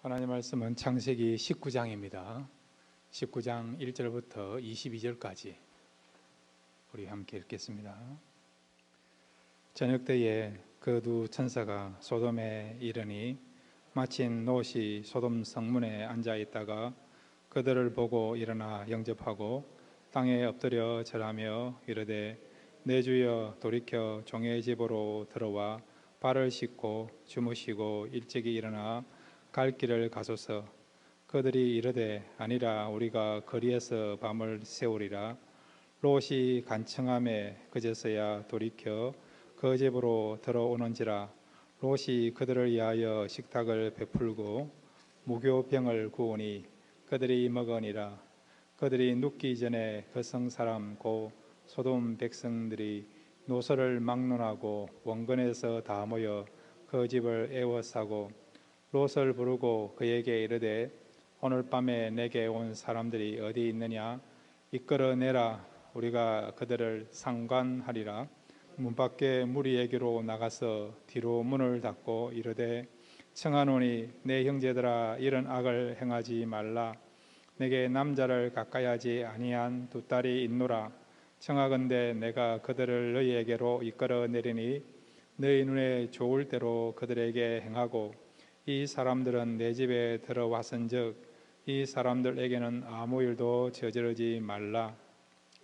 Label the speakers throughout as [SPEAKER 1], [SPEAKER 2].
[SPEAKER 1] 하나님 말씀은 창세기 19장입니다. 19장 1절부터 22절까지 우리 함께 읽겠습니다. 저녁 때에 그 두 천사가 소돔에 이르니 마침 롯이 소돔 성문에 앉아 있다가 그들을 보고 일어나 영접하고 땅에 엎드려 절하며 이르되 내 주여 돌이켜 종의 집으로 들어와 발을 씻고 주무시고 일찍이 일어나 갈 길을 가소서. 그들이 이르되 아니라 우리가 거리에서 밤을 새우리라. 롯이 간청함에 그제서야 돌이켜 그 집으로 들어오는지라. 롯이 그들을 위하여 식탁을 베풀고 무교병을 구우니 그들이 먹으니라. 그들이 눕기 전에 그 성 사람 곧 소돔 백성들이 노소를 막론하고 원근에서 다 모여 그 집을 애워싸고 롯을 부르고 그에게 이르되 오늘 밤에 내게 온 사람들이 어디 있느냐 이끌어내라. 우리가 그들을 상관하리라. 문 밖에 무리에게로 나가서 뒤로 문을 닫고 이르되 청하노니 내 형제들아 이런 악을 행하지 말라. 내게 남자를 가까이 하지 아니한 두 딸이 있노라. 청하건대 내가 그들을 너희에게로 이끌어내리니 너희 눈에 좋을 대로 그들에게 행하고 이 사람들은 내 집에 들어왔은즉 이 사람들에게는 아무 일도 저지르지 말라.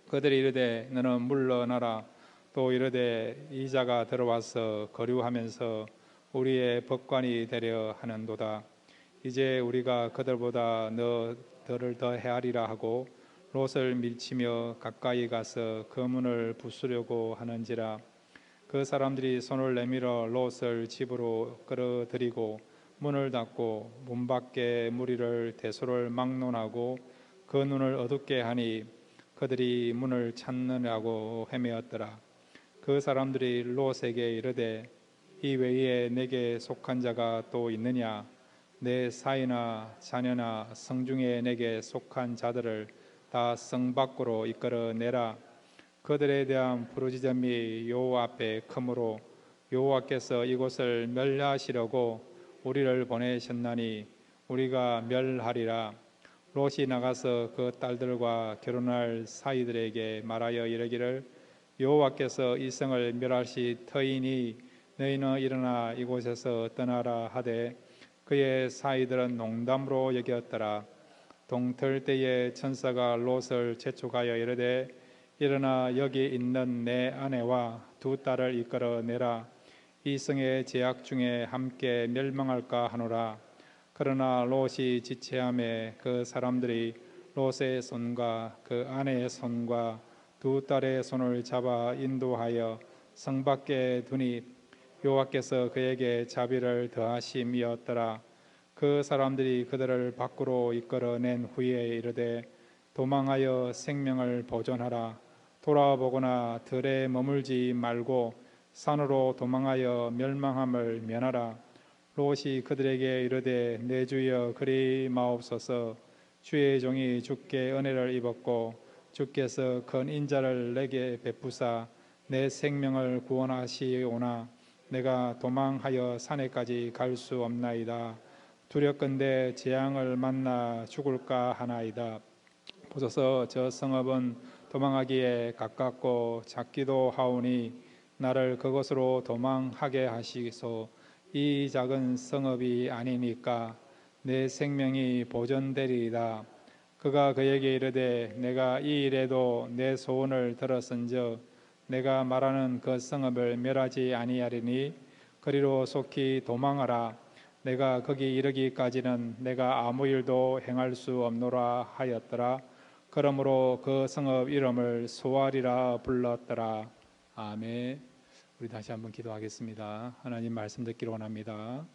[SPEAKER 1] 그들이 이르되 너는 물러나라. 또 이르되 이 자가 들어와서 거류하면서 우리의 법관이 되려 하는도다. 이제 우리가 그들보다 너들을 더 헤아리라 하고 롯을 밀치며 가까이 가서 그 문을 부수려고 하는지라. 그 사람들이 손을 내밀어 롯을 집으로 끌어들이고 문을 닫고 문 밖에 무리를 대소를 막론하고 그 눈을 어둡게 하니 그들이 문을 찾느라고 헤매었더라. 그 사람들이 롯에게 이르되 이 외에 내게 속한 자가 또 있느냐? 내 사이나 자녀나 성중에 내게 속한 자들을 다 성 밖으로 이끌어내라. 그들에 대한 부르짖음이 여호와 앞에 크므로 여호와께서 이곳을 멸하시려고 우리를 보내셨나니 우리가 멸하리라. 롯이 나가서 그 딸들과 결혼할 사이들에게 말하여 이르기를 여호와께서 이 성을 멸하실 터이니 너희는 일어나 이곳에서 떠나라 하되 그의 사이들은 농담으로 여겼더라. 동틀 때에 천사가 롯을 재촉하여 이르되 일어나 여기 있는 내 아내와 두 딸을 이끌어내라. 이 성의 제약 중에 함께 멸망할까 하노라. 그러나 롯이 지체함에 그 사람들이 롯의 손과 그 아내의 손과 두 딸의 손을 잡아 인도하여 성 밖에 두니 여호와께서 그에게 자비를 더하심이었더라. 그 사람들이 그들을 밖으로 이끌어낸 후에 이르되 도망하여 생명을 보존하라. 돌아보거나 들에 머물지 말고 산으로 도망하여 멸망함을 면하라. 롯이 그들에게 이르되 내 주여 그리 마옵소서. 주의 종이 주께 은혜를 입었고 주께서 큰 인자를 내게 베푸사 내 생명을 구원하시오나 내가 도망하여 산에까지 갈 수 없나이다. 두렵건대 재앙을 만나 죽을까 하나이다. 보소서 저 성읍은 도망하기에 가깝고 작기도 하오니 나를 그곳으로 도망하게 하시소. 이 작은 성읍이 아니니까 내 생명이 보존되리이다. 그가 그에게 이르되 내가 이 일에도 내 소원을 들었은즉 내가 말하는 그 성읍을 멸하지 아니하리니 그리로 속히 도망하라. 내가 거기 이르기까지는 내가 아무 일도 행할 수 없노라 하였더라. 그러므로 그 성읍 이름을 소알이라 불렀더라. 아멘. 우리 다시 한번 기도하겠습니다. 하나님 말씀 듣기를 원합니다.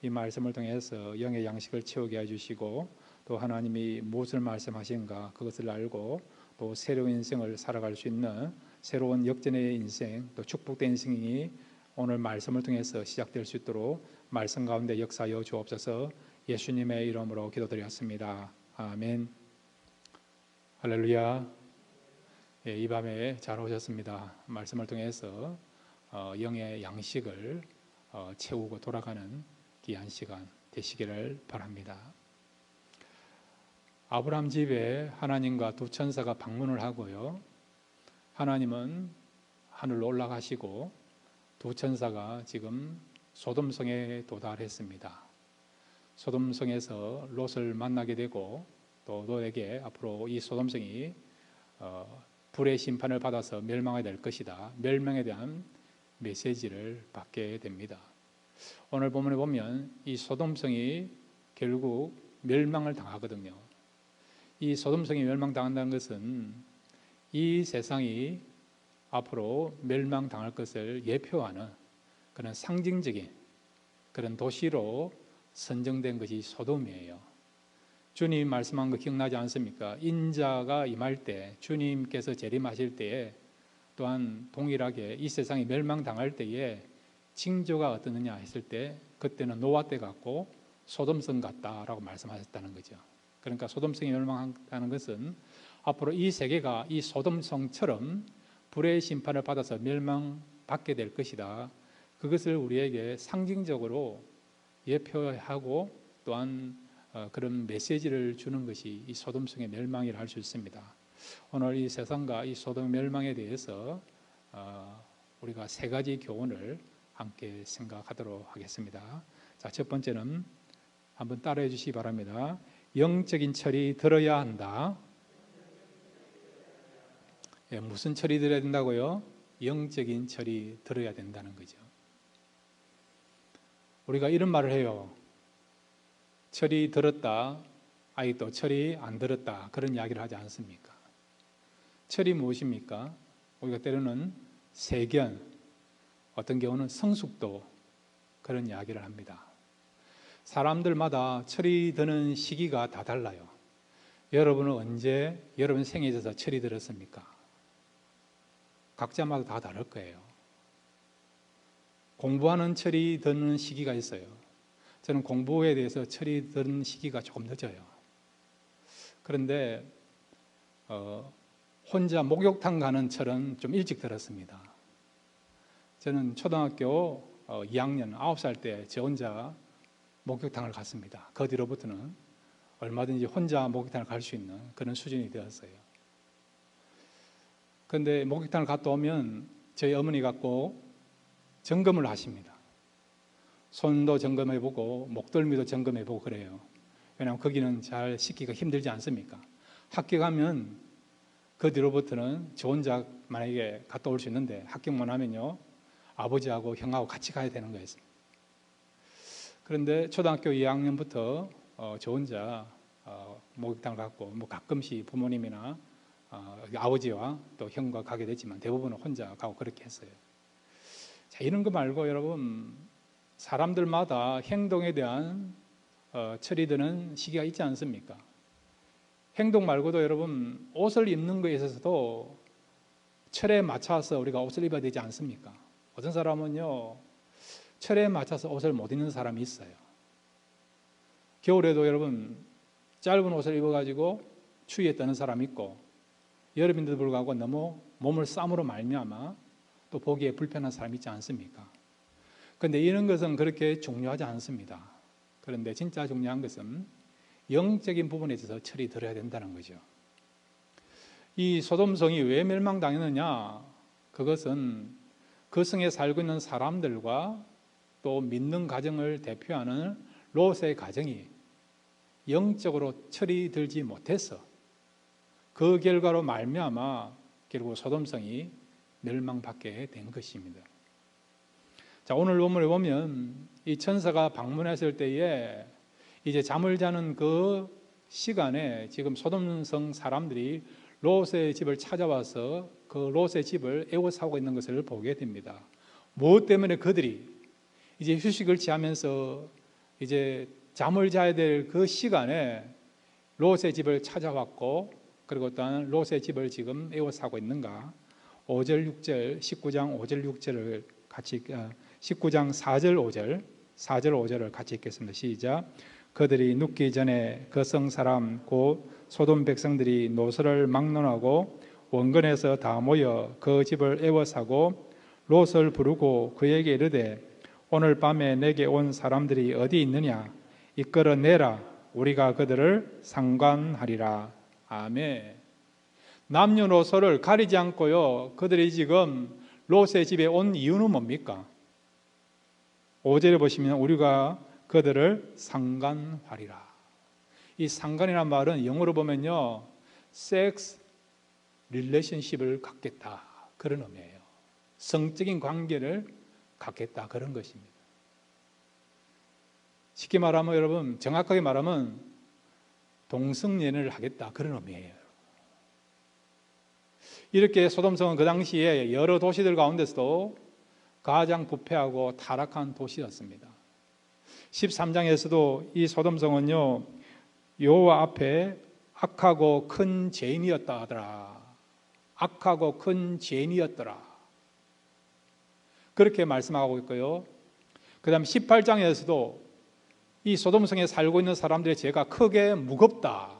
[SPEAKER 1] 이 말씀을 통해서 영의 양식을 채우게 해주시고 또 하나님이 무엇을 말씀하신가 그것을 알고 또 새로운 인생을 살아갈 수 있는 새로운 역전의 인생 또 축복된 인생이 오늘 말씀을 통해서 시작될 수 있도록 말씀 가운데 역사하여 주옵소서. 예수님의 이름으로 기도드렸습니다. 아멘. 할렐루야. 예, 이 밤에 잘 오셨습니다. 말씀을 통해서 영의 양식을 채우고 돌아가는 귀한 시간 되시기를 바랍니다. 아브라함 집에 하나님과 두 천사가 방문을 하고요. 하나님은 하늘로 올라가시고 두 천사가 지금 소돔성에 도달했습니다. 소돔성에서 롯을 만나게 되고 또 롯에게 앞으로 이 소돔성이 불의 심판을 받아서 멸망하게 될 것이다. 멸망에 대한 메시지를 받게 됩니다. 오늘 본문에 보면 이 소돔성이 결국 멸망을 당하거든요. 이 소돔성이 멸망당한다는 것은 이 세상이 앞으로 멸망당할 것을 예표하는 그런 상징적인 그런 도시로 선정된 것이 소돔이에요. 주님 말씀한 거 기억나지 않습니까? 인자가 임할 때, 주님께서 재림하실 때에 또한 동일하게 이 세상이 멸망당할 때에 징조가 어떠느냐 했을 때 그때는 노아 때 같고 소돔성 같다라고 말씀하셨다는 거죠. 그러니까 소돔성이 멸망한다는 것은 앞으로 이 세계가 이 소돔성처럼 불의 심판을 받아서 멸망받게 될 것이다. 그것을 우리에게 상징적으로 예표하고 또한 그런 메시지를 주는 것이 이 소돔성의 멸망이라 할 수 있습니다. 오늘 이 세상과 이 소돔 멸망에 대해서 우리가 세 가지 교훈을 함께 생각하도록 하겠습니다. 자, 첫 번째는 한번 따라해 주시기 바랍니다. 영적인 철이 들어야 한다. 무슨 철이 들어야 된다고요? 영적인 철이 들어야 된다는 거죠. 우리가 이런 말을 해요. 철이 들었다, 또 철이 안 들었다, 그런 이야기를 하지 않습니까? 철이 무엇입니까? 우리가 때로는 세견, 어떤 경우는 성숙도, 그런 이야기를 합니다. 사람들마다 철이 드는 시기가 다 달라요. 여러분은 언제 여러분 생에 있어서 철이 들었습니까? 각자마다 다 다를 거예요. 공부하는 철이 드는 시기가 있어요. 저는 공부에 대해서 철이 드는 시기가 조금 늦어요. 그런데 혼자 목욕탕 가는 철은 좀 일찍 들었습니다. 저는 초등학교 2학년 9살 때 저 혼자 목욕탕을 갔습니다. 그 뒤로부터는 얼마든지 혼자 목욕탕을 갈 수 있는 그런 수준이 되었어요. 그런데 목욕탕을 갔다 오면 저희 어머니 갖고 점검을 하십니다. 손도 점검해보고 목덜미도 점검해보고 그래요. 왜냐하면 거기는 잘 씻기가 힘들지 않습니까? 합격하면 그 뒤로부터는 저 혼자 만약에 갔다 올 수 있는데 합격만 하면요 아버지하고 형하고 같이 가야 되는 거였습니다. 그런데 초등학교 2학년부터 저 혼자 목욕탕을 갔고 가끔씩 부모님이나 아버지와 또 형과 가게 됐지만 대부분은 혼자 가고 그렇게 했어요. 자, 이런 거 말고 여러분 사람들마다 행동에 대한 철이 드는 시기가 있지 않습니까? 행동 말고도 여러분 옷을 입는 것에 있어서도 철에 맞춰서 우리가 옷을 입어야 되지 않습니까? 어떤 사람은요 철에 맞춰서 옷을 못 입는 사람이 있어요. 겨울에도 여러분 짧은 옷을 입어가지고 추위에 떠는 사람이 있고 여름인데도 불구하고 너무 몸을 쌈으로 말미암아 또 보기에 불편한 사람이 있지 않습니까? 그런데 이런 것은 그렇게 중요하지 않습니다. 그런데 진짜 중요한 것은 영적인 부분에 있어서 철이 들어야 된다는 거죠. 이 소돔성이 왜 멸망당했느냐? 그것은 그 성에 살고 있는 사람들과 또 믿는 가정을 대표하는 롯의 가정이 영적으로 철이 들지 못해서 그 결과로 말미암아 결국 소돔성이 멸망받게 된 것입니다. 자, 오늘 본문에 보면 이 천사가 방문했을 때에 이제 잠을 자는 그 시간에 지금 소돔성 사람들이 롯의 집을 찾아와서 그 롯의 집을 애워싸고 있는 것을 보게 됩니다. 무엇 때문에 그들이 이제 휴식을 취하면서 이제 잠을 자야 될 그 시간에 롯의 집을 찾아왔고 그리고 또한 롯의 집을 지금 애워싸고 있는가? 5절 6절 19장 5절 6절을 같이 19장 4절 5절 4절 5절을 같이 읽겠습니다. 시작. 그들이 눕기 전에 그 성 사람 곧 소돔 백성들이 노소를 막론하고 원근에서 다 모여 그 집을 애워싸고 롯을 부르고 그에게 이르되 오늘 밤에 내게 온 사람들이 어디 있느냐? 이끌어내라. 우리가 그들을 상관하리라. 아멘. 남녀노소를 가리지 않고요, 그들이 지금 롯의 집에 온 이유는 뭡니까? 5절에 보시면 우리가 그들을 상관하리라. 이 상관이라는 말은 영어로 보면요, 섹스 릴레이션십을 갖겠다, 그런 의미예요. 성적인 관계를 갖겠다, 그런 것입니다. 쉽게 말하면, 여러분, 정확하게 말하면 동성연애를 하겠다, 그런 의미예요. 이렇게 소돔성은 그 당시에 여러 도시들 가운데서도 가장 부패하고 타락한 도시였습니다. 13장에서도 이 소돔성은요, 여호와 앞에 악하고 큰 죄인이었다 하더라. 악하고 큰 죄인이었더라, 그렇게 말씀하고 있고요. 그 다음 18장에서도 이 소돔성에 살고 있는 사람들의 죄가 크게 무겁다,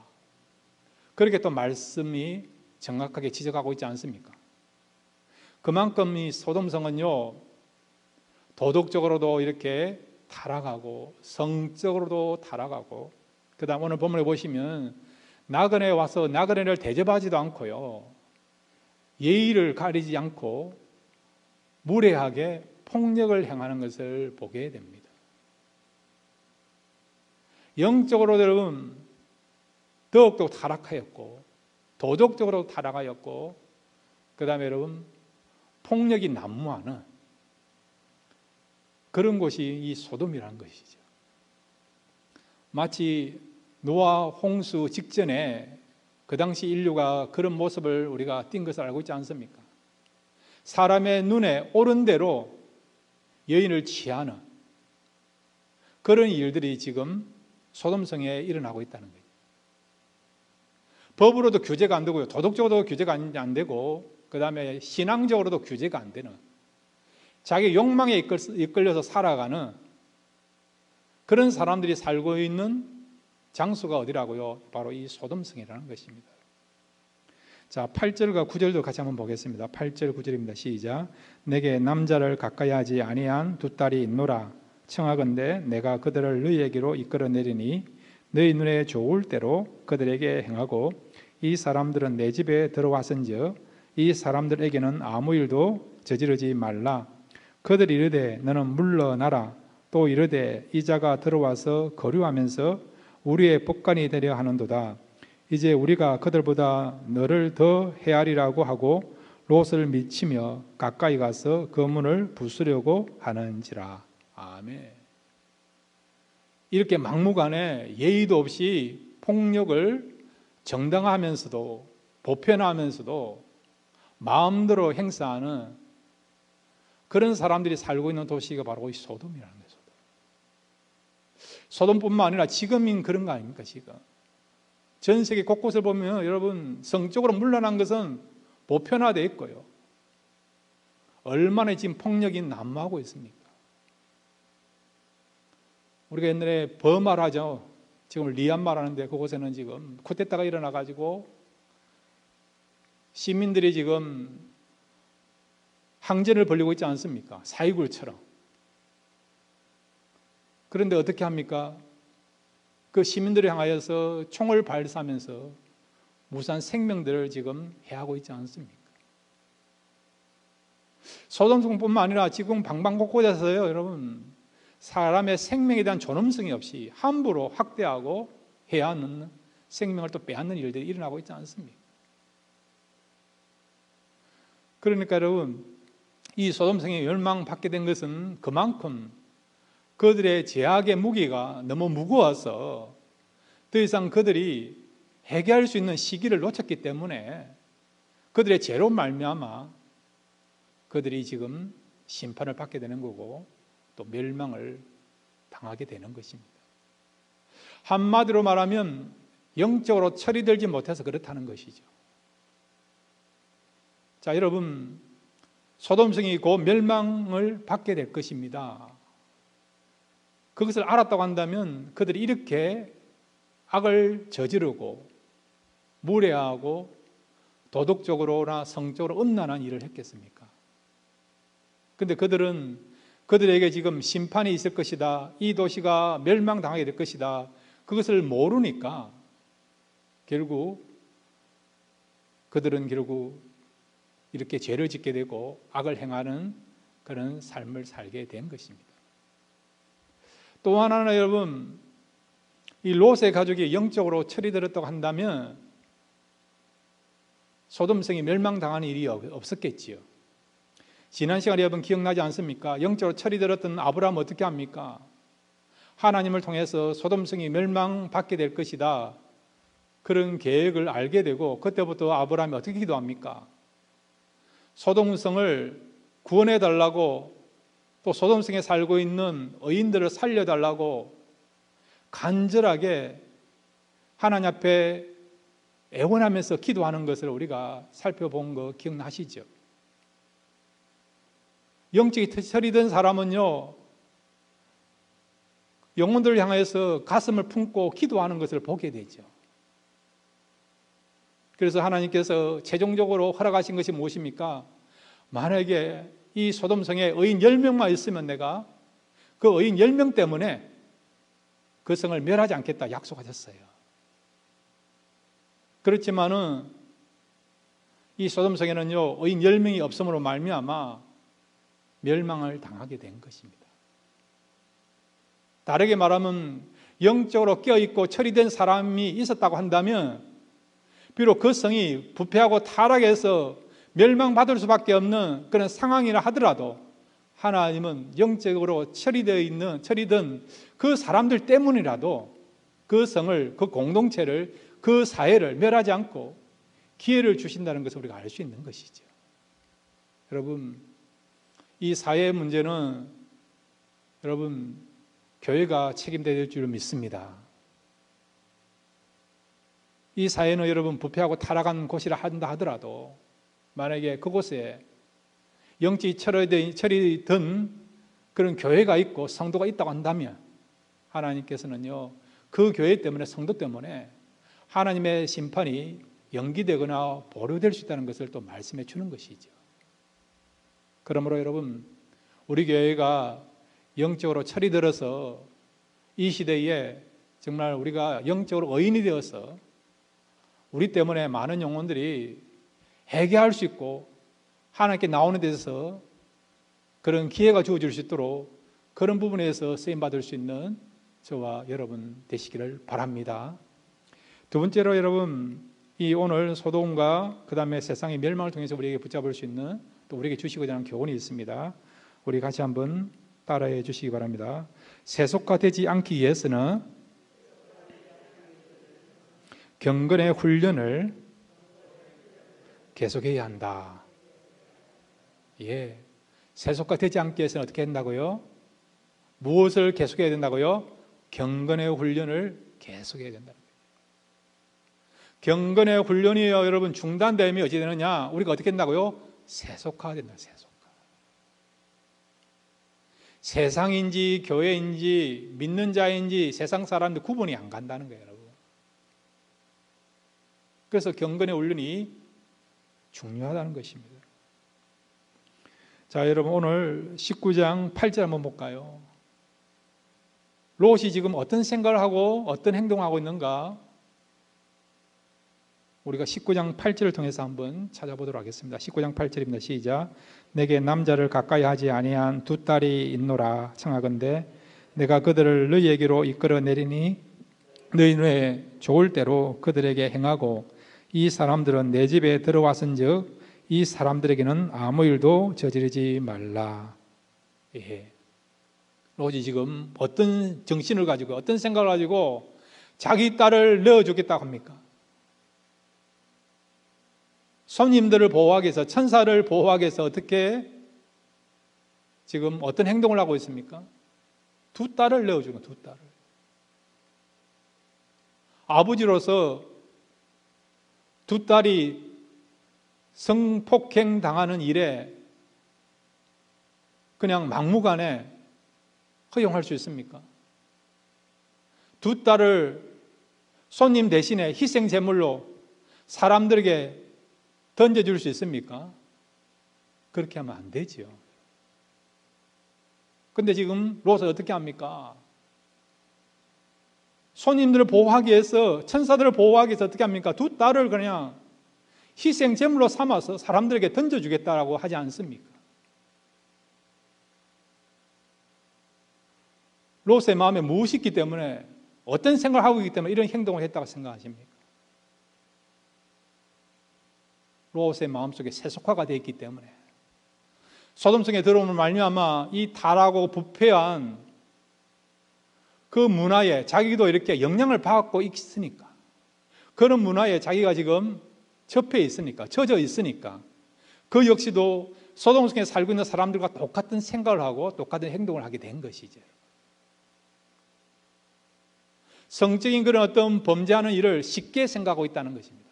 [SPEAKER 1] 그렇게 또 말씀이 정확하게 지적하고 있지 않습니까? 그만큼 이 소돔성은요, 도덕적으로도 이렇게 타락하고 성적으로도 타락하고, 그 다음 오늘 본문에 보시면 나그네 와서 나그네를 대접하지도 않고요, 예의를 가리지 않고 무례하게 폭력을 행하는 것을 보게 됩니다. 영적으로 여러분 더욱더 타락하였고, 도덕적으로 타락하였고, 그 다음에 여러분 폭력이 난무하는 그런 곳이 이 소돔이라는 것이죠. 마치 노아 홍수 직전에 그 당시 인류가 그런 모습을 우리가 띈 것을 알고 있지 않습니까? 사람의 눈에 옳은 대로 여인을 취하는 그런 일들이 지금 소돔성에 일어나고 있다는 거예요. 법으로도 규제가 안 되고요, 도덕적으로도 규제가 안 되고, 그 다음에 신앙적으로도 규제가 안 되는, 자기 욕망에 이끌려서 살아가는 그런 사람들이 살고 있는 장소가 어디라고요? 바로 이 소돔성이라는 것입니다. 자, 8절과 9절도 같이 한번 보겠습니다. 8절 9절입니다. 시작. 내게 남자를 가까이 하지 아니한 두 딸이 있노라. 청하건대 내가 그들을 너희에게로 이끌어내리니 너희 눈에 좋을 대로 그들에게 행하고, 이 사람들은 내 집에 들어왔은즉 이 사람들에게는 아무 일도 저지르지 말라. 그들이 이르되 너는 물러나라. 또 이르되 이 자가 들어와서 거류하면서 우리의 법관이 되려 하는도다. 이제 우리가 그들보다 너를 더 헤아리라고 하고 롯을 미치며 가까이 가서 그 문을 부수려고 하는지라. 아멘. 이렇게 막무가내 예의도 없이 폭력을 정당화하면서도 보편화하면서도 마음대로 행사하는 그런 사람들이 살고 있는 도시가 바로 이 소돔이라는 거예요. 소돔뿐만 아니라 지금인 그런 거 아닙니까? 지금 전 세계 곳곳을 보면 여러분 성적으로 물러난 것은 보편화되어 있고요, 얼마나 지금 폭력이 난무하고 있습니까? 우리가 옛날에 버마를 하죠. 지금 리안마를 하는데 그곳에는 지금 쿠데타가 일어나가지고 시민들이 지금 항전을 벌이고 있지 않습니까? 4.29처럼. 그런데 어떻게 합니까? 그 시민들을 향하여서 총을 발사하면서 무수한 생명들을 지금 해하고 있지 않습니까? 소돔성뿐만 아니라 지금 방방곡곡에서요, 여러분 사람의 생명에 대한 존엄성이 없이 함부로 학대하고 해하는, 생명을 또 빼앗는 일들이 일어나고 있지 않습니까? 그러니까 여러분 이 소돔성이 멸망받게 된 것은 그만큼 그들의 죄악의 무게가 너무 무거워서 더 이상 그들이 해결할 수 있는 시기를 놓쳤기 때문에 그들의 죄로 말미암아 그들이 지금 심판을 받게 되는 거고 또 멸망을 당하게 되는 것입니다. 한마디로 말하면 영적으로 처리되지 못해서 그렇다는 것이죠. 자, 여러분 소돔성이 곧 멸망을 받게 될 것입니다. 그것을 알았다고 한다면 그들이 이렇게 악을 저지르고 무례하고 도덕적으로나 성적으로 음란한 일을 했겠습니까? 그런데 그들은 그들에게 지금 심판이 있을 것이다, 이 도시가 멸망당하게 될 것이다, 그것을 모르니까 그들은 결국 이렇게 죄를 짓게 되고 악을 행하는 그런 삶을 살게 된 것입니다. 또 하나는 여러분, 이 롯의 가족이 영적으로 처리되었다고 한다면 소돔성이 멸망당하는 일이 없었겠지요. 지난 시간에 여러분 기억나지 않습니까? 영적으로 처리되었던 아브라함은 어떻게 합니까? 하나님을 통해서 소돔성이 멸망받게 될 것이다, 그런 계획을 알게 되고, 그때부터 아브라함이 어떻게 기도합니까? 소돔성을 구원해 달라고, 또 소돔성에 살고 있는 의인들을 살려달라고 간절하게 하나님 앞에 애원하면서 기도하는 것을 우리가 살펴본 거 기억나시죠? 영적이 처리된 사람은요, 영혼들을 향해서 가슴을 품고 기도하는 것을 보게 되죠. 그래서 하나님께서 최종적으로 허락하신 것이 무엇입니까? 만약에 이 소돔성에 의인 10명만 있으면 내가 그 의인 10명 때문에 그 성을 멸하지 않겠다 약속하셨어요. 그렇지만은 이 소돔성에는요, 의인 10명이 없음으로 말미암아 멸망을 당하게 된 것입니다. 다르게 말하면 영적으로 깨어있고 처리된 사람이 있었다고 한다면 비록 그 성이 부패하고 타락해서 멸망받을 수밖에 없는 그런 상황이라 하더라도 하나님은 영적으로 처리된 그 사람들 때문이라도 그 성을, 그 공동체를, 그 사회를 멸하지 않고 기회를 주신다는 것을 우리가 알 수 있는 것이죠. 여러분, 이 사회의 문제는 여러분 교회가 책임져야 될 줄 믿습니다. 이 사회는 여러분 부패하고 타락한 곳이라 한다 하더라도 만약에 그곳에 영적이 처리된 그런 교회가 있고 성도가 있다고 한다면 하나님께서는요, 그 교회 때문에, 성도 때문에 하나님의 심판이 연기되거나 보류될 수 있다는 것을 또 말씀해 주는 것이죠. 그러므로 여러분, 우리 교회가 영적으로 처리되어서 이 시대에 정말 우리가 영적으로 의인이 되어서 우리 때문에 많은 영혼들이 회개할 수 있고 하나님께 나오는 데서 그런 기회가 주어질 수 있도록 그런 부분에서 쓰임받을 수 있는 저와 여러분 되시기를 바랍니다. 두 번째로 여러분, 이 오늘 소돔과 그 다음에 세상의 멸망을 통해서 우리에게 붙잡을 수 있는, 또 우리에게 주시고자 하는 교훈이 있습니다. 우리 같이 한번 따라해 주시기 바랍니다. 세속화 되지 않기 위해서는 경건의 훈련을 계속해야 한다. 예, 세속화 되지 않기 위해서는 어떻게 한다고요? 무엇을 계속해야 된다고요? 경건의 훈련을 계속해야 된다. 경건의 훈련이 여러분 중단되면 어찌 되느냐? 우리가 어떻게 된다고요? 세속화된다. 세속화. 세상인지 교회인지 믿는 자인지 세상 사람들 구분이 안 간다는 거예요, 여러분. 그래서 경건의 훈련이 중요하다는 것입니다. 자, 여러분 오늘 19장 8절 한번 볼까요? 롯이 지금 어떤 생각을 하고 어떤 행동을 하고 있는가? 우리가 19장 8절을 통해서 한번 찾아보도록 하겠습니다. 19장 8절입니다. 시작. 내게 남자를 가까이 하지 아니한 두 딸이 있노라. 청하건대 내가 그들을 너희에게로 이끌어 내리니 너희 눈에 좋을 대로 그들에게 행하고 이 사람들은 내 집에 들어왔은즉 이 사람들에게는 아무 일도 저지르지 말라. 예. 롯이 지금 어떤 정신을 가지고 어떤 생각을 가지고 자기 딸을 넣어주겠다고 합니까? 손님들을 보호하기 위해서, 천사를 보호하기 위해서 어떻게 지금 어떤 행동을 하고 있습니까? 두 딸을 넣어주는, 두 딸을. 아버지로서 두 딸이 성폭행 당하는 일에 그냥 막무가내 허용할 수 있습니까? 두 딸을 손님 대신에 희생 제물로 사람들에게 던져줄 수 있습니까? 그렇게 하면 안 되죠. 근데 지금 롯은 어떻게 합니까? 손님들을 보호하기 위해서, 천사들을 보호하기 위해서 어떻게 합니까? 두 딸을 그냥 희생 제물로 삼아서 사람들에게 던져주겠다라고 하지 않습니까? 롯의 마음에 무엇이 있기 때문에, 어떤 생각을 하고 있기 때문에 이런 행동을 했다고 생각하십니까? 롯의 마음속에 세속화가 되어 있기 때문에, 소돔성에 들어오는 말미암아 이 타락하고 부패한 그 문화에 자기도 이렇게 영향을 받고 있으니까, 그런 문화에 자기가 지금 접해 있으니까, 젖어 있으니까, 그 역시도 소돔성에 살고 있는 사람들과 똑같은 생각을 하고 똑같은 행동을 하게 된 것이죠. 성적인 그런 어떤 범죄하는 일을 쉽게 생각하고 있다는 것입니다.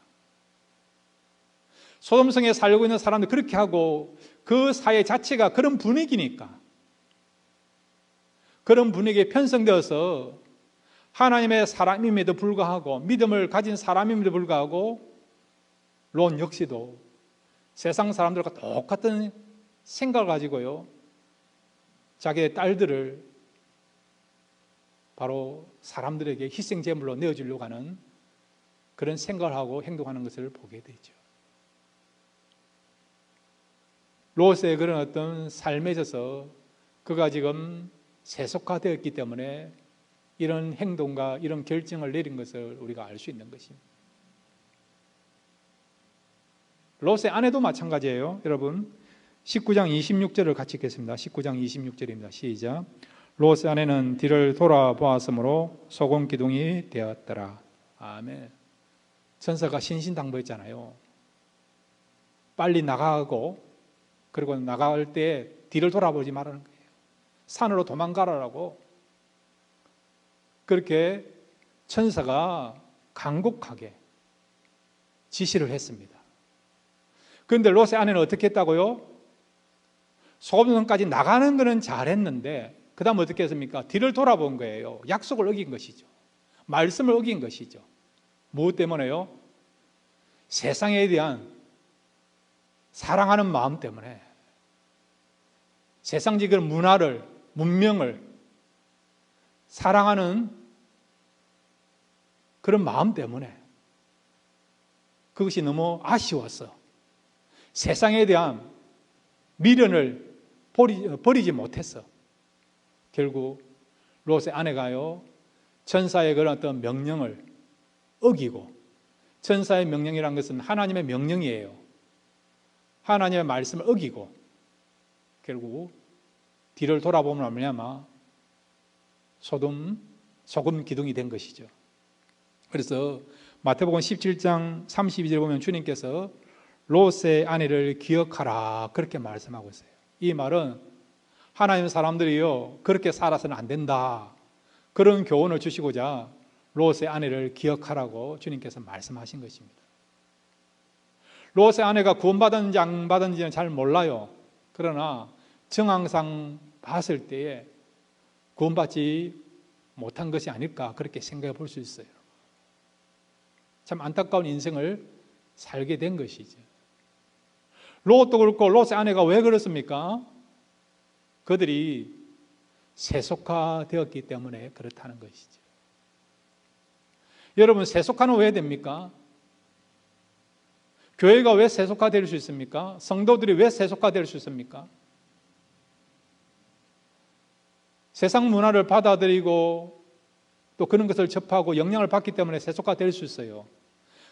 [SPEAKER 1] 소돔성에 살고 있는 사람들 그렇게 하고, 그 사회 자체가 그런 분위기니까, 그런 분위기에 편성되어서 하나님의 사람임에도 불구하고, 믿음을 가진 사람임에도 불구하고 롯 역시도 세상 사람들과 똑같은 생각을 가지고요, 자기의 딸들을 바로 사람들에게 희생 제물로 내어주려고 하는 그런 생각을 하고 행동하는 것을 보게 되죠. 롯의 그런 어떤 삶에 있어서 그가 지금 세속화되었기 때문에 이런 행동과 이런 결정을 내린 것을 우리가 알 수 있는 것입니다. 롯의 아내도 마찬가지예요. 여러분 19장 26절을 같이 읽겠습니다. 19장 26절입니다. 시작. 롯의 아내는 뒤를 돌아보았으므로 소금 기둥이 되었더라. 아멘. 천사가 신신당부했잖아요. 빨리 나가고, 그리고 나갈 때 뒤를 돌아보지 말라는 거예요. 산으로 도망가라라고 그렇게 천사가 간곡하게 지시를 했습니다. 그런데 롯의 아내는 어떻게 했다고요? 소돔성까지 나가는 것은 잘했는데 그 다음 어떻게 했습니까? 뒤를 돌아본 거예요. 약속을 어긴 것이죠. 말씀을 어긴 것이죠. 무엇 때문에요? 세상에 대한 사랑하는 마음 때문에, 세상적인 문화를, 문명을 사랑하는 그런 마음 때문에, 그것이 너무 아쉬워서 세상에 대한 미련을 버리지 못했어. 결국 롯의 아내가요, 천사의 그런 어떤 명령을 어기고, 천사의 명령이란 것은 하나님의 명령이에요. 하나님의 말씀을 어기고 결국 뒤를 돌아보면 말미암아 소금 기둥이 된 것이죠. 그래서 마태복음 17장 32절 보면 주님께서 롯의 아내를 기억하라 그렇게 말씀하고 있어요. 이 말은 하나님 사람들이요 그렇게 살아서는 안 된다, 그런 교훈을 주시고자 롯의 아내를 기억하라고 주님께서 말씀하신 것입니다. 롯의 아내가 구원받았는지 안 받았는지는 잘 몰라요. 그러나 정황상 봤을 때에 구원받지 못한 것이 아닐까 그렇게 생각해 볼 수 있어요. 참 안타까운 인생을 살게 된 것이죠. 롯도 그렇고 롯의 아내가 왜 그렇습니까? 그들이 세속화되었기 때문에 그렇다는 것이죠. 여러분, 세속화는 왜 됩니까? 교회가 왜 세속화될 수 있습니까? 성도들이 왜 세속화될 수 있습니까? 세상 문화를 받아들이고 또 그런 것을 접하고 영향을 받기 때문에 세속화될 수 있어요.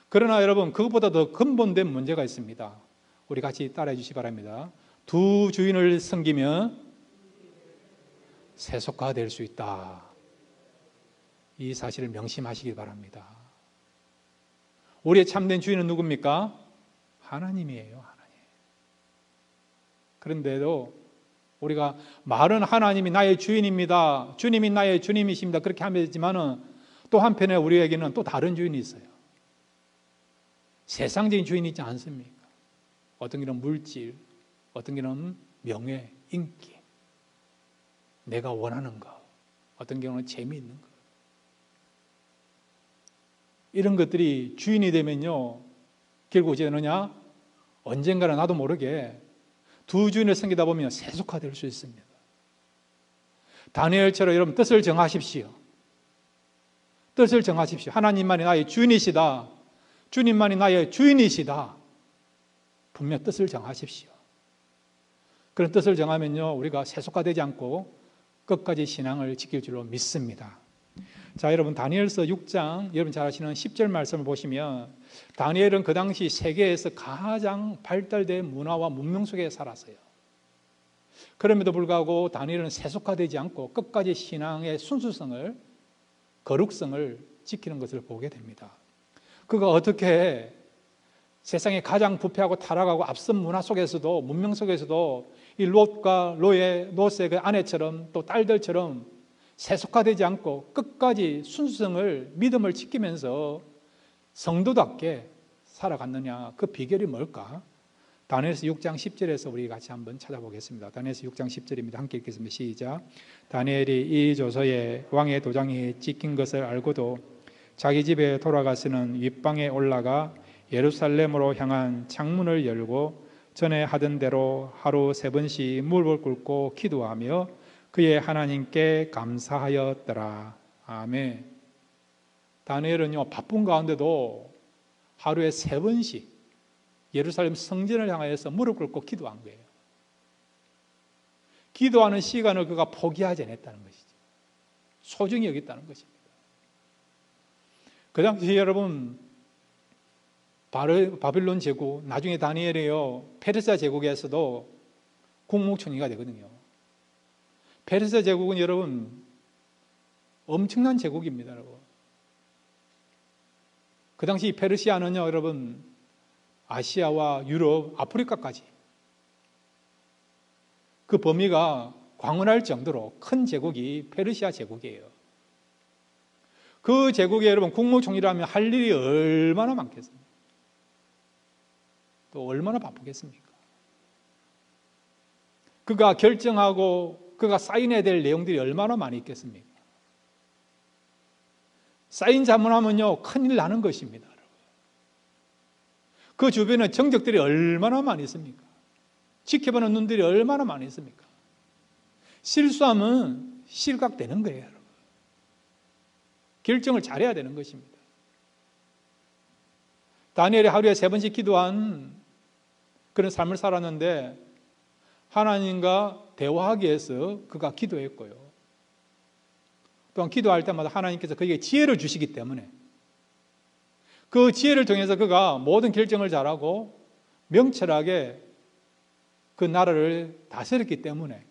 [SPEAKER 1] 그러나 여러분, 그것보다 더 근본된 문제가 있습니다. 우리 같이 따라해 주시기 바랍니다. 두 주인을 섬기면 세속화될 수 있다. 이 사실을 명심하시기 바랍니다. 우리의 참된 주인은 누굽니까? 하나님이에요. 하나님. 그런데도 우리가 말은 하나님이 나의 주인입니다, 주님이 나의 주님이십니다 그렇게 하지만은 또 한편에 우리에게는 또 다른 주인이 있어요. 세상적인 주인이 있지 않습니까? 어떤 게는 물질, 어떤 게는 명예, 인기, 내가 원하는 것, 어떤 경우는 재미있는 것, 이런 것들이 주인이 되면요 결국 어찌 되느냐? 언젠가는 나도 모르게 두 주인을 섬기다 보면 세속화될 수 있습니다. 다니엘처럼 여러분 뜻을 정하십시오. 뜻을 정하십시오. 하나님만이 나의 주인이시다. 주님만이 나의 주인이시다. 분명 뜻을 정하십시오. 그런 뜻을 정하면요, 우리가 세속화되지 않고 끝까지 신앙을 지킬 줄로 믿습니다. 자, 여러분 다니엘서 6장 여러분 잘 아시는 10절 말씀을 보시면 다니엘은 그 당시 세계에서 가장 발달된 문화와 문명 속에 살았어요. 그럼에도 불구하고 다니엘은 세속화되지 않고 끝까지 신앙의 순수성을, 거룩성을 지키는 것을 보게 됩니다. 그가 어떻게 세상에 가장 부패하고 타락하고 앞선 문화 속에서도, 문명 속에서도 이 롯과 롯의 그 아내처럼 또 딸들처럼 세속화되지 않고 끝까지 순수성을, 믿음을 지키면서 성도답게 살아갔느냐, 그 비결이 뭘까? 다니엘서 6장 10절에서 우리 같이 한번 찾아보겠습니다. 다니엘서 6장 10절입니다. 함께 읽겠습니다. 시작. 다니엘이 이 조서에 왕의 도장이 찍힌 것을 알고도 자기 집에 돌아가서는 윗방에 올라가 예루살렘으로 향한 창문을 열고 전에 하던 대로 하루 3번씩 무릎을 꿇고 기도하며 그의 하나님께 감사하였더라. 아멘. 다니엘은요, 바쁜 가운데도 하루에 3번씩 예루살렘 성전을 향하여서 무릎 꿇고 기도한 거예요. 기도하는 시간을 그가 포기하지 않았다는 것이죠. 소중히 여겼다는 것입니다. 그 당시 여러분 바빌론 제국, 나중에 다니엘이요 페르시아 제국에서도 국무총리가 되거든요. 페르시아 제국은 여러분 엄청난 제국입니다. 여러분. 그 당시 페르시아는요 여러분 아시아와 유럽, 아프리카까지 그 범위가 광활할 정도로 큰 제국이 페르시아 제국이에요. 그 제국에 여러분 국무총리라면 할 일이 얼마나 많겠습니까? 또 얼마나 바쁘겠습니까? 그가 결정하고 그가 사인해야 될 내용들이 얼마나 많이 있겠습니까? 사인 잘못하면요 큰일 나는 것입니다. 그 주변에 정적들이 얼마나 많이 있습니까? 지켜보는 눈들이 얼마나 많이 있습니까? 실수하면 실각되는 거예요, 여러분. 결정을 잘해야 되는 것입니다. 다니엘이 하루에 3번씩 기도한 그런 삶을 살았는데 하나님과 대화하기 위해서 그가 기도했고요. 또한 기도할 때마다 하나님께서 그에게 지혜를 주시기 때문에 그 지혜를 통해서 그가 모든 결정을 잘하고 명철하게 그 나라를 다스렸기 때문에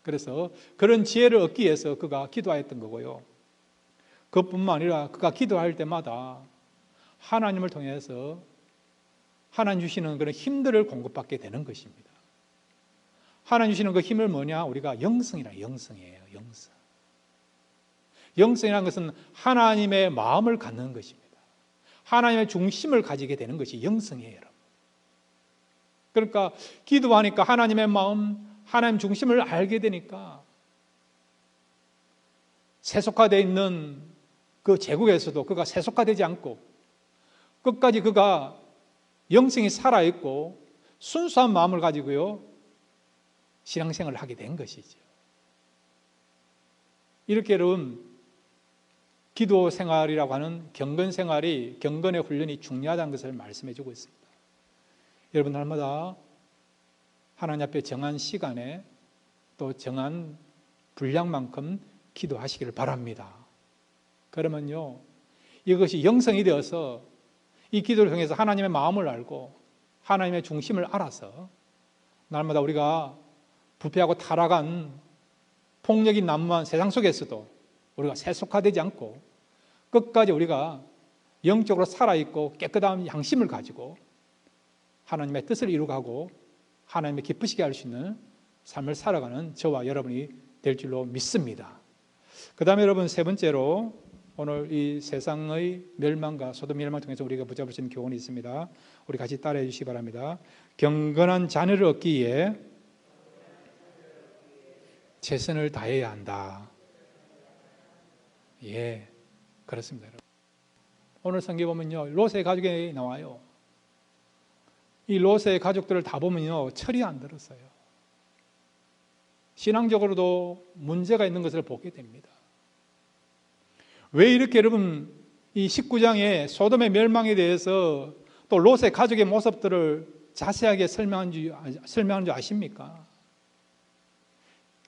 [SPEAKER 1] 그래서 그런 지혜를 얻기 위해서 그가 기도했던 거고요. 그뿐만 아니라 그가 기도할 때마다 하나님을 통해서 하나님 주시는 그런 힘들을 공급받게 되는 것입니다. 하나님 주시는 그 힘을 뭐냐? 우리가 영성이라 영성이에요. 영성. 영성이라는 것은 하나님의 마음을 갖는 것입니다. 하나님의 중심을 가지게 되는 것이 영성이에요. 그러니까 기도하니까 하나님의 마음, 하나님 중심을 알게 되니까 세속화되어 있는 그 제국에서도 그가 세속화되지 않고 끝까지 그가 영성이 살아있고 순수한 마음을 가지고요 신앙생활을 하게 된 것이죠. 이렇게 여러분 기도 생활이라고 하는 경건 생활이, 경건의 훈련이 중요하다는 것을 말씀해 주고 있습니다. 여러분 날마다 하나님 앞에 정한 시간에 또 정한 분량만큼 기도하시기를 바랍니다. 그러면요 이것이 영성이 되어서 이 기도를 통해서 하나님의 마음을 알고 하나님의 중심을 알아서 날마다 우리가 부패하고 타락한 폭력이 난무한 세상 속에서도 우리가 세속화되지 않고 끝까지 우리가 영적으로 살아있고 깨끗한 양심을 가지고 하나님의 뜻을 이루가고 하나님의 기쁘시게 할 수 있는 삶을 살아가는 저와 여러분이 될 줄로 믿습니다. 그 다음에 여러분 세 번째로 오늘 이 세상의 멸망과 소돔 멸망을 통해서 우리가 붙잡을 수 있는 교훈이 있습니다. 우리 같이 따라해 주시기 바랍니다. 경건한 자녀를 얻기 위해 최선을 다해야 한다. 예, 그렇습니다. 여러분. 오늘 성경 보면요 롯의 가족이 나와요. 이 롯의 가족들을 다 보면요 철이 안 들었어요. 신앙적으로도 문제가 있는 것을 보게 됩니다. 왜 이렇게 여러분 이 19장의 소돔의 멸망에 대해서 또 롯의 가족의 모습들을 자세하게 설명한 줄 아십니까?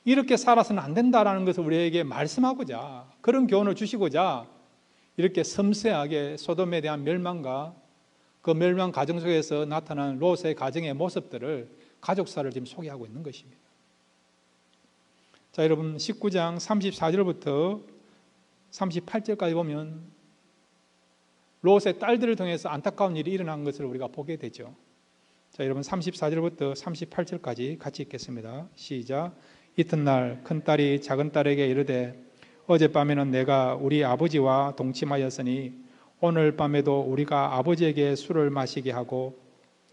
[SPEAKER 1] 이렇게 살아서는 안 된다라는 것을 우리에게 말씀하고자, 그런 교훈을 주시고자 이렇게 섬세하게 소돔에 대한 멸망과 그 멸망 과정 속에서 나타난 롯의 가정의 모습들을, 가족사를 지금 소개하고 있는 것입니다. 자, 여러분 19장 34절부터 38절까지 보면 롯의 딸들을 통해서 안타까운 일이 일어난 것을 우리가 보게 되죠. 자, 여러분 34절부터 38절까지 같이 읽겠습니다. 시작. 이튿날 큰딸이 작은딸에게 이르되 어젯밤에는 내가 우리 아버지와 동침하였으니 오늘 밤에도 우리가 아버지에게 술을 마시게 하고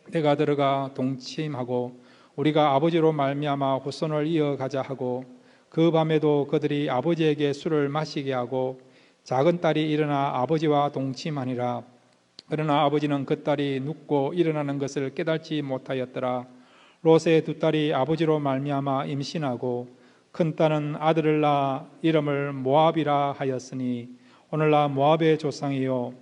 [SPEAKER 1] 내가 들어가 동침하고 우리가 아버지로 말미암아 후손을 이어가자 하고 그 밤에도 그들이 아버지에게 술을 마시게 하고 작은 딸이 일어나 아버지와 동침하니라. 그러나 아버지는 그 딸이 눕고 일어나는 것을 깨닫지 못하였더라. 롯의 두 딸이 아버지로 말미암아 임신하고 큰 딸은 아들을 낳아 이름을 모압이라 하였으니 오늘날 모압의 조상이요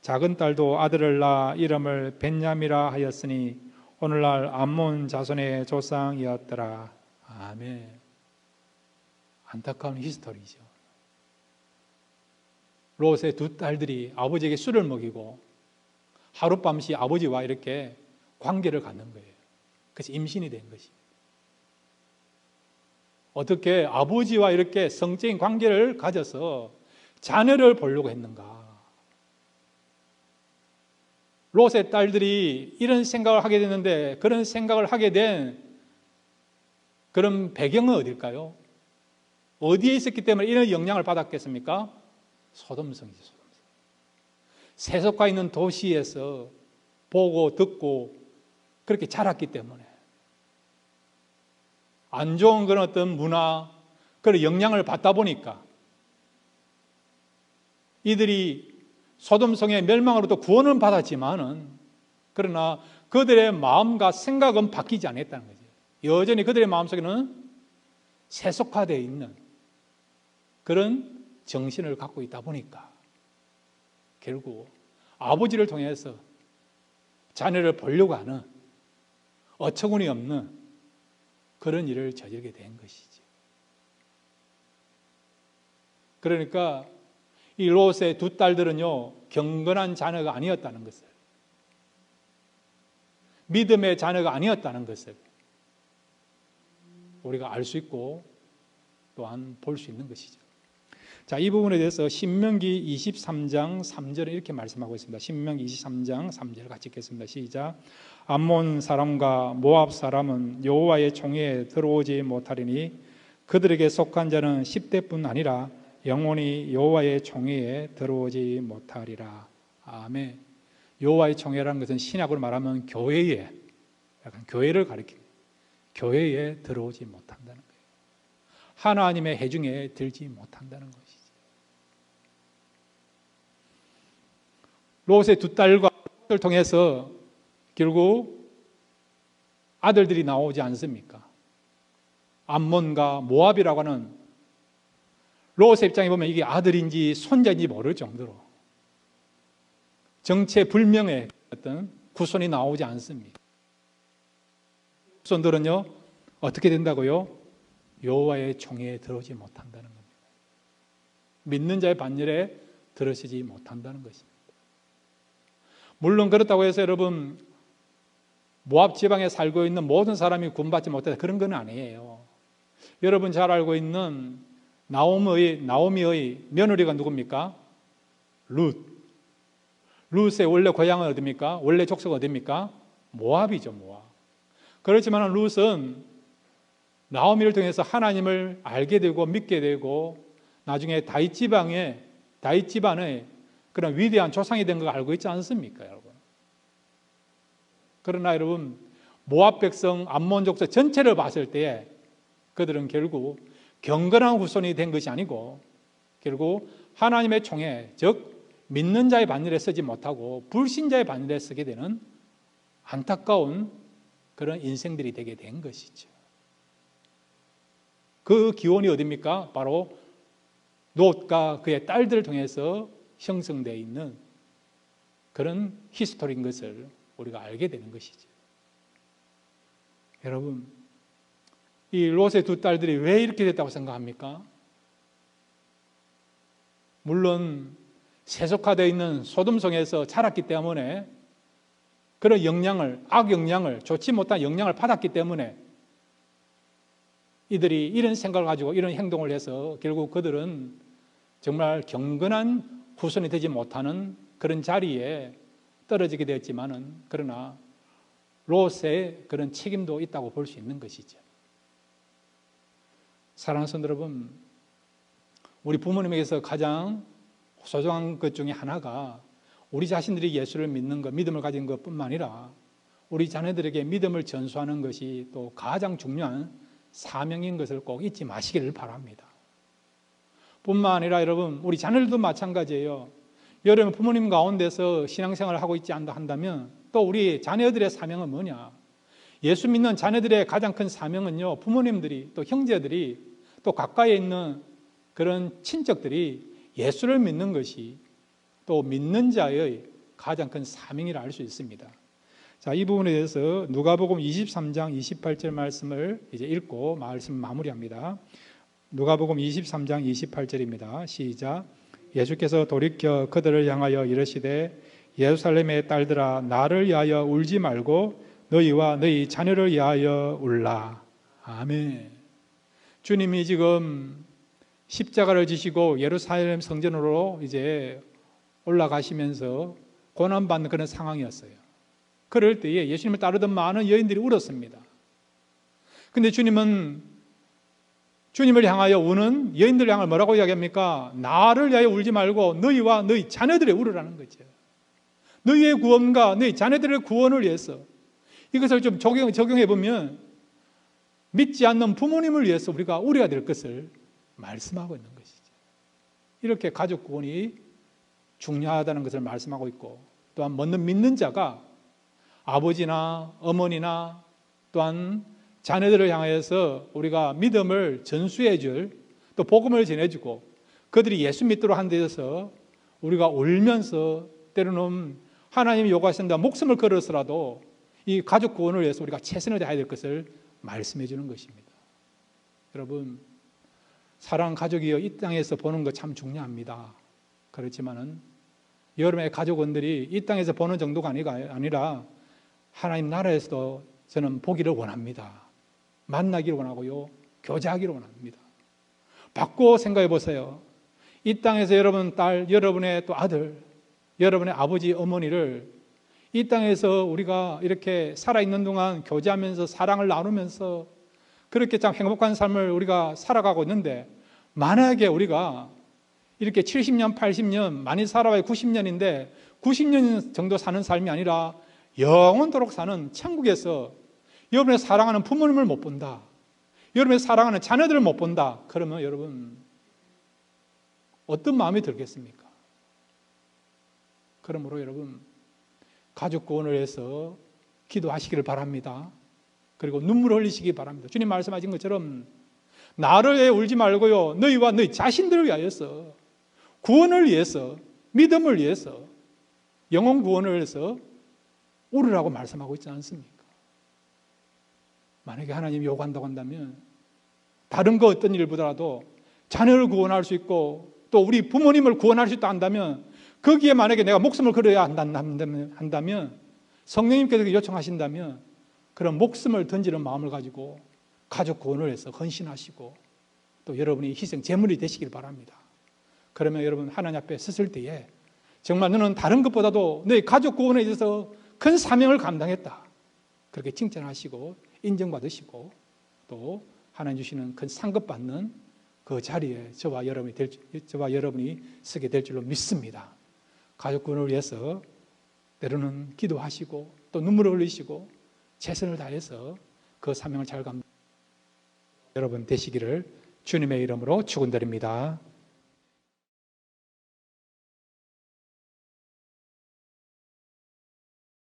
[SPEAKER 1] 작은 딸도 아들을 낳아 이름을 벤야미라 하였으니 오늘날 암몬 자손의 조상이었더라. 아멘. 안타까운 히스토리죠. 롯의 두 딸들이 아버지에게 술을 먹이고 하룻밤씩 아버지와 이렇게 관계를 갖는 거예요. 그래서 임신이 된 것입니다. 어떻게 아버지와 이렇게 성적인 관계를 가져서 자녀를 보려고 했는가? 롯의 딸들이 이런 생각을 하게 됐는데, 그런 생각을 하게 된 그런 배경은 어딜까요? 어디에 있었기 때문에 이런 영향을 받았겠습니까? 소돔성이죠. 소돔성. 세속화 있는 도시에서 보고 듣고 그렇게 자랐기 때문에 안 좋은 그런 어떤 문화, 그런 영향을 받다 보니까 이들이 소돔성의 멸망으로부터 구원은 받았지만은, 그러나 그들의 마음과 생각은 바뀌지 않았다는 거죠. 여전히 그들의 마음속에는 세속화되어 있는 그런 정신을 갖고 있다 보니까 결국 아버지를 통해서 자녀를 보려고 하는 어처구니 없는 그런 일을 저지르게 된 것이죠. 그러니까 이 롯의 두 딸들은요, 경건한 자녀가 아니었다는 것을, 믿음의 자녀가 아니었다는 것을 우리가 알 수 있고 또한 볼 수 있는 것이죠. 자, 이 부분에 대해서 신명기 23장 3절에 이렇게 말씀하고 있습니다. 신명기 23장 3절 같이 읽겠습니다. 시작. 암몬 사람과 모압 사람은 여호와의 총회에 들어오지 못하리니 그들에게 속한 자는 10대뿐 아니라 영원히 여호와의 총회에 들어오지 못하리라. 아멘. 여호와의 총회라는 것은 신약으로 말하면 교회에, 약간 교회를 가리킵니다. 교회에 들어오지 못한다는 거예요. 하나님의 회중에 들지 못한다는 것이죠. 롯의 두 딸과 를 통해서 결국 아들들이 나오지 않습니까? 암몬과 모압이라고 하는, 롯의 입장에 보면 이게 아들인지 손자인지 모를 정도로 정체불명의 어떤 후손이 나오지 않습니다. 후손들은요 어떻게 된다고요? 여호와의 총회에 들어오지 못한다는 겁니다. 믿는 자의 반열에 들어서지 못한다는 것입니다. 물론 그렇다고 해서 여러분 모압 지방에 살고 있는 모든 사람이 구원받지 못했다, 그런 건 아니에요. 여러분 잘 알고 있는 나오미의 며느리가 누굽니까? 룻의 원래 고향은 어디입니까? 원래 족속은 어디입니까? 모압이죠. 모압. 그렇지만 룻은 나오미를 통해서 하나님을 알게 되고 믿게 되고 나중에 다윗 집안의 그런 위대한 조상이 된 걸 알고 있지 않습니까, 여러분? 그러나 여러분 모압 백성 암몬 족속 전체를 봤을 때 그들은 결국 경건한 후손이 된 것이 아니고 결국 하나님의 총회, 즉 믿는 자의 반열에 서지 못하고 불신자의 반열에 서게 되는 안타까운 그런 인생들이 되게 된 것이죠. 그 기원이 어디입니까? 바로 롯과 그의 딸들을 통해서 형성되어 있는 그런 히스토리인 것을 우리가 알게 되는 것이죠. 여러분, 이 롯의 두 딸들이 왜 이렇게 됐다고 생각합니까? 물론 세속화되어 있는 소돔성에서 자랐기 때문에 그런 영향을, 악영향을, 좋지 못한 영향을 받았기 때문에 이들이 이런 생각을 가지고 이런 행동을 해서 결국 그들은 정말 경건한 후손이 되지 못하는 그런 자리에 떨어지게 되었지만은, 그러나 롯의 그런 책임도 있다고 볼 수 있는 것이죠. 사랑하는 성도 여러분, 우리 부모님에게서 가장 소중한 것 중에 하나가 우리 자신들이 예수를 믿는 것, 믿음을 가진 것뿐만 아니라 우리 자녀들에게 믿음을 전수하는 것이 또 가장 중요한 사명인 것을 꼭 잊지 마시기를 바랍니다. 뿐만 아니라 여러분, 우리 자녀들도 마찬가지예요. 여러분 부모님 가운데서 신앙생활을 하고 있지 않다 한다면 또 우리 자녀들의 사명은 뭐냐? 예수 믿는 자녀들의 가장 큰 사명은요, 부모님들이 또 형제들이 또 가까이에 있는 그런 친척들이 예수를 믿는 것이 또 믿는 자의 가장 큰 사명이라 할 수 있습니다. 자, 이 부분에 대해서 누가복음 23장 28절 말씀을 이제 읽고 말씀 마무리합니다. 누가복음 23장 28절입니다. 시작. 예수께서 돌이켜 그들을 향하여 이르시되 예루살렘의 딸들아 나를 위하여 울지 말고 너희와 너희 자녀를 위하여 울라. 아멘. 주님이 지금 십자가를 지시고 예루살렘 성전으로 이제 올라가시면서 고난받는 그런 상황이었어요. 그럴 때에 예수님을 따르던 많은 여인들이 울었습니다. 근데 주님은 주님을 향하여 우는 여인들을 향하여 뭐라고 이야기합니까? 나를 위하여 울지 말고 너희와 너희 자녀들의 울으라는 거죠. 너희의 구원과 너희 자녀들의 구원을 위해서. 이것을 좀 적용해 보면 믿지 않는 부모님을 위해서 우리가 울어야 될 것을 말씀하고 있는 것이죠. 이렇게 가족 구원이 중요하다는 것을 말씀하고 있고, 또한 믿는 자가 아버지나 어머니나 또한 자녀들을 향해서 우리가 믿음을 전수해 줄, 또 복음을 전해주고 그들이 예수 믿도록 하는 데 있어서 우리가 울면서 때로는 하나님이 요구하신다 목숨을 걸어서라도 이 가족 구원을 위해서 우리가 최선을 다해야 될 것을 말씀해 주는 것입니다. 여러분, 사랑하는 가족이여 이 땅에서 보는 것 참 중요합니다. 그렇지만은 여러분의 가족원들이 이 땅에서 보는 정도가 아니라 하나님 나라에서도 저는 보기를 원합니다. 만나기를 원하고요, 교제하기를 원합니다. 바꾸어 생각해 보세요. 이 땅에서 여러분 딸, 여러분의 또 아들, 여러분의 아버지, 어머니를 이 땅에서 우리가 이렇게 살아있는 동안 교제하면서 사랑을 나누면서 그렇게 참 행복한 삶을 우리가 살아가고 있는데, 만약에 우리가 이렇게 70년, 80년, 많이 살아봐야 90년인데 90년 정도 사는 삶이 아니라 영원토록 사는 천국에서 여러분의 사랑하는 부모님을 못 본다, 여러분의 사랑하는 자녀들을 못 본다, 그러면 여러분 어떤 마음이 들겠습니까? 그러므로 여러분 가족 구원을 위해서 기도하시기를 바랍니다. 그리고 눈물을 흘리시기 바랍니다. 주님 말씀하신 것처럼 나를 위해 울지 말고요, 너희와 너희 자신들을 위하여서, 구원을 위해서, 믿음을 위해서, 영혼 구원을 위해서 울으라고 말씀하고 있지 않습니까? 만약에 하나님이 요구한다고 한다면 다른 거 어떤 일보다도 자녀를 구원할 수 있고 또 우리 부모님을 구원할 수 있다 한다면, 거기에 만약에 내가 목숨을 걸어야 한다면, 성령님께서 요청하신다면 그런 목숨을 던지는 마음을 가지고 가족 구원을 위해서 헌신하시고 또 여러분이 희생 제물이 되시길 바랍니다. 그러면 여러분 하나님 앞에 섰을 때에 정말 너는 다른 것보다도 너의 가족 구원에 있어서 큰 사명을 감당했다, 그렇게 칭찬하시고 인정받으시고 또 하나님 주시는 큰 상급 받는 그 자리에 저와 여러분이 서게 될 줄로 믿습니다. 가족 구원을 위해서 때로는 기도하시고 또 눈물을 흘리시고 최선을 다해서 그 사명을 잘 감당 여러분 되시기를 주님의 이름으로 축원드립니다.